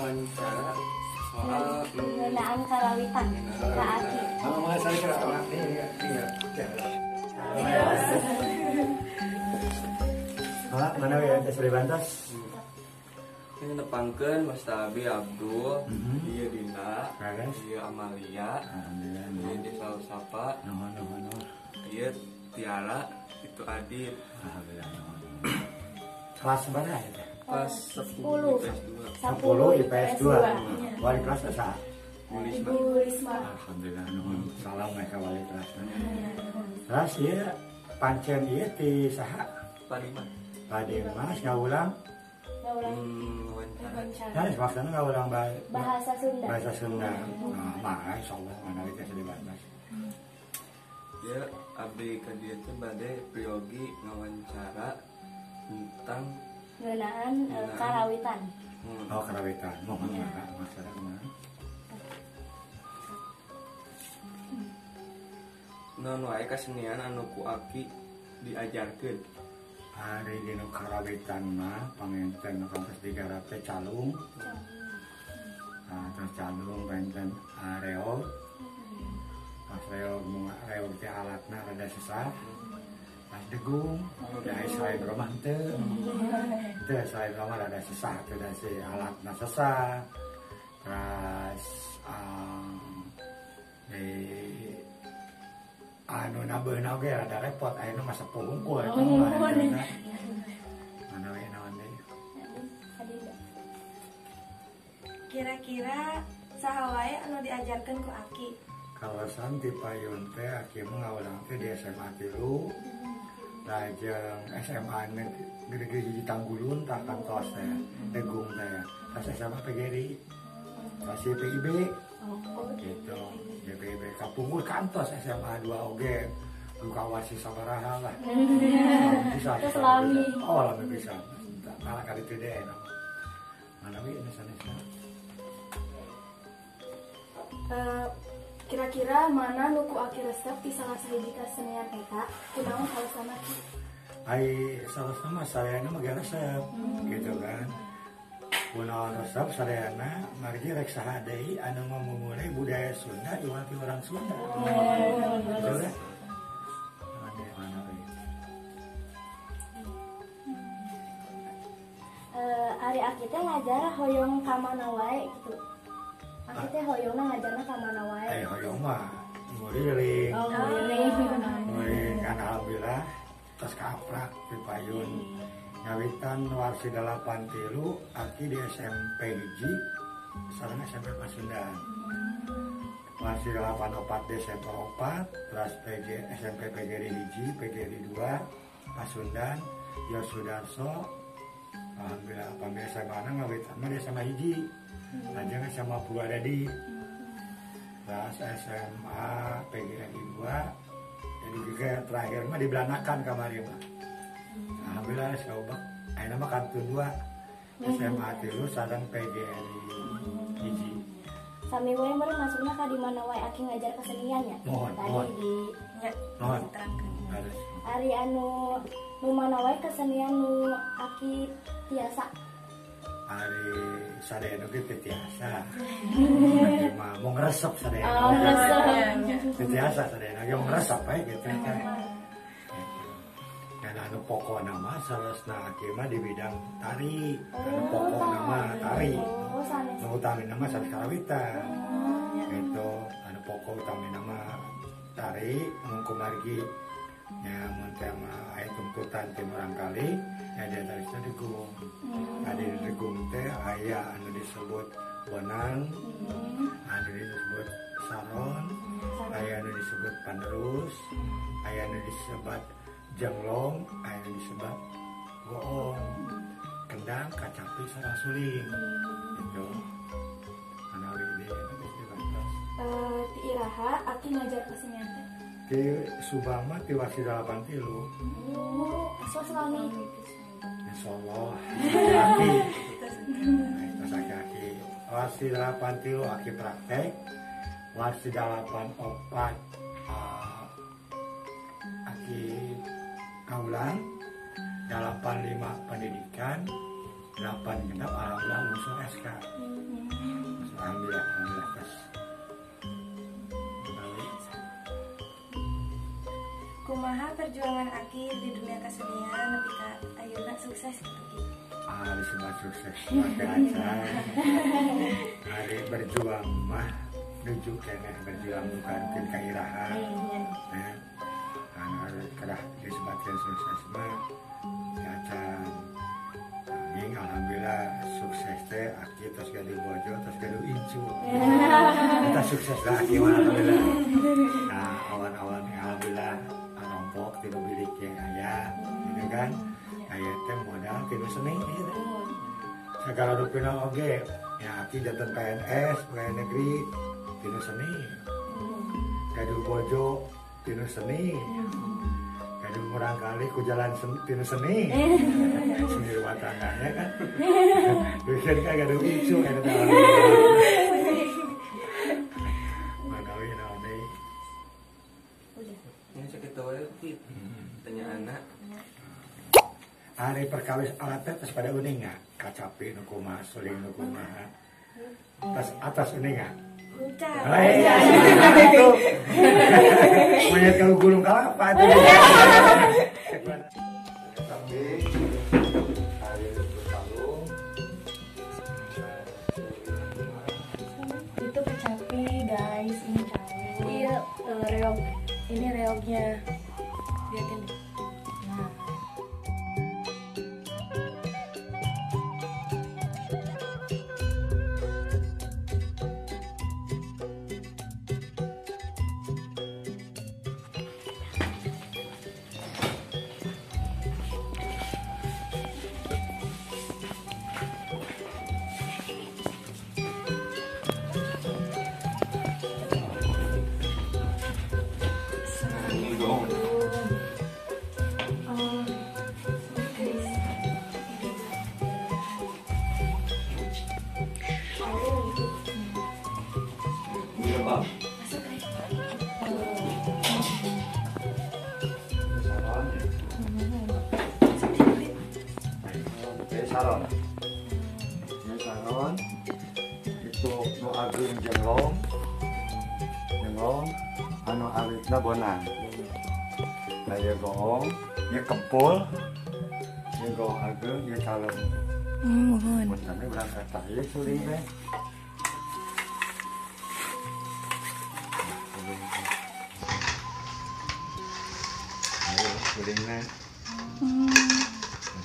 wawancara soal penggunaan karawitan Kak Aki. Mana ya tes Bantas? ini nepangkeun Mas Tabi Abdul, dia Dinda, Bagas. dia Amalia, Alhamdulillah. dia Selalu Sapa, dia Tiara, itu Adit. Alhamdulillah. Kelas berapa ya? Kelas 10. 10 10 IPS 2. Wali kelas besar. Ibu Risma. Alhamdulillah nuhun salam mereka wali kelas. Terus ieu pancen ieu ti saha? Panima. Padi Mas ngaulang. Wawancara. Nah, maksudnya ngaulang Bahasa Sunda. bahasa Sunda. Nah, mah insyaallah mana we tes Bantas. Dia abdi ke dia teh bade priogi ngawancara tentang Penggunaan karawitan. Oh, karawitan. Mohon masalah kemana? non wae kasenian anu ku Aki diajarkeun. Hari dino karawitan mah pangenten kantos digarap teh calung. Terus calung pangenten reog. Pas reog teh alatna rada susah. Pas degung, dari saya berumah teu. Teu saya berumah rada susah teh da si alatna susah. Terus anu nabeuna oge rada repot ayeuna mah sepuh hungkul eta mah. Mana we naon deui? Kira-kira saha wae anu diajarkeun ku Aki? Kawasan ti Payun teh Aki mah ngaulang teh di SMA 3. Lajeng SMA gede-gede di Tanggulun tak kantos teh degung teh. Pas SMA PGRI. Pas PIB gitu. PIB kapungkur kantos SMA 2 oge. Luka wasi sabaraha lah. Bisa. Terus lami. Oh, lami bisa. Malah kali teu deh. Mana we anu sanesna? Kira-kira mana nuku Aki resep di salah sahiji kasenian eta? Kunaon salasana Ki? Ai salah-sama sarayana mah resep gitu kan. Kunaon resep sarayana margi rek saha deui anu memulai budaya Sunda iwati orang Sunda. Gitu kan? Mana we? Ari Aki teh ngajar hoyong ka mana wae gitu. Aki teh hoyongna ngajarna ka mana wae. Hoyong mah nguriling. Oh, nguriling. Nguriling kan alhamdulillah tos kaaprak di Payun. Ngawitan warsi 83 Aki di SMP hiji sareng SMP Pasundan. Warsi 84 di SMP 4 terus SMP PGRI hiji, PGRI 2 Pasundan, Yosudarso. Alhamdulillah pamir SMA ngawitan mah di SMA hiji. Lajeng SMA Purwadadi. Terus SMA PGRI 2. Jadi juga terakhir mah dibelanakan kamari mah. Alhamdulillah coba. Ayeuna mah kantun 2. SMA 3 sareng PGRI hiji. Sami wae meureun masukna ka di mana wae Aki ngajar kesenian ya. Mohon. Tadi di Mohon. Diterangkeun. Ari anu nu mana wae kesenian nu Aki tiasa. Ari sadayana ge teu tiasa. Mah mau ngresep sadayana. Oh, ngresep. Teu tiasa sadayana ge ngresep we gitu kan. Dan anu pokokna mah salasna Aki mah di bidang tari. Anu pokokna mah tari. Oh, sanes. Nu utamina mah sanes karawitan. Gitu, anu pokok utamina mah tari, mungku margi nya mun teh mah aya tuntutan ti urang kali, ya dia tarisna degung. Adi degung teh aya anu disebut bonang, anu disebut saron, aya anu disebut panerus, aya anu disebut jenglong, aya anu disebut goong, kendang, kacapi, sareng suling. Gitu. Anawi di Bantas. Ti Iraha Aki ngajar kesenian teh. Di Subama ti warsi 83. So selami. Insyaallah. Aki. Terus Aki. Warsi 83 Aki praktek. Warsi 84 Aki kaulang. 85 pendidikan. 8 genap alhamdulillah unsur SK. Kumaha perjuangan Aki di dunia kesenian nepi ka ayeuna sukses gitu Ki. Disebut sukses biasa. Hari berjuang mah nuju keneh berjuang bukan ke kairahan. Nah, karena kerah disebutkan sukses mah kacan. Ini alhamdulillah sukses teh Aki tos gadu bojo tos gadu incu. Kita sukses lah Aki alhamdulillah. Nah, awan-awan alhamdulillah rompok tilu bilik yang aya gitu kan. Aya teh modal tilu seni gitu. Segala rupina oge ya Aki jantan PNS pegawai negeri tilu seni. Gadu bojo tilu seni. Gadu murangkali ku jalan tilu seni. Seni rumah tangganya kan. Bisa kan gadu isu ada tahu. Manawi naon Yang sakit tahu itu tanya anak. Hari perkawis alatnya terus pada uning nggak? Kacapi nu kumaha, suling nu kumaha. Tas atas uning nggak? Kucap. Itu. Monyet kalau gunung kelapa itu. Tapi hari berkalung. Itu kecapi guys, ini calung. Iya, reog. Ini reognya. Lihatin deh. Nah. Salon. Ya salon itu nu agung jenglong. Jenglong anu alitna bonang. Nah ya gong, ya kempul. Ya gong agung ya calon. Mohon. Benernya berangkat tadi suling teh. Ayo sulingnya.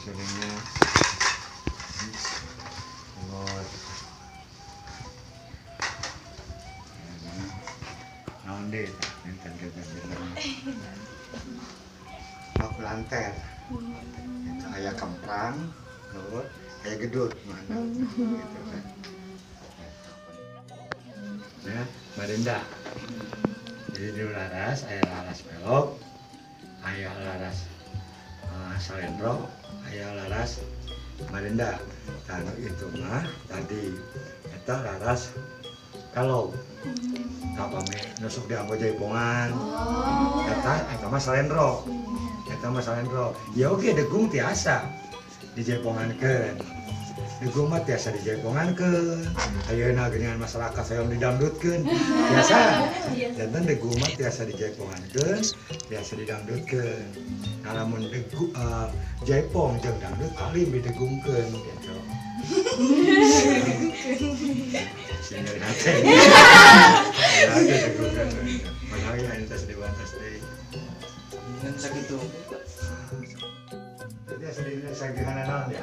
Sulingnya. Naonde enten Pak lanter. Itu aya kemprang, kelut, aya gedut mana gitu kan. Ya, Marinda. Jadi di laras aya laras pelok, aya laras salendro, aya laras Marinda. Karena itu mah tadi eta laras kalau kapame nusuk di anggo jaipongan. Eta mah salendro. Eta mah salendro. Ya oke degung tiasa dijaipongankeun. Degung mah tiasa dijaipongankeun. Ayeuna dengan masyarakat hayang didangdutkeun. Biasa. Janten degung mah tiasa dijaipongankeun, tiasa didangdutkeun. Lamun degung jaipong jeung dangdut alim didegungkeun gitu. Sehingga hati. Ya, kita gunakan. Mana yang tas dibantas deh. Yang sakit tuh. Jadi asal ini sagihan anak ya.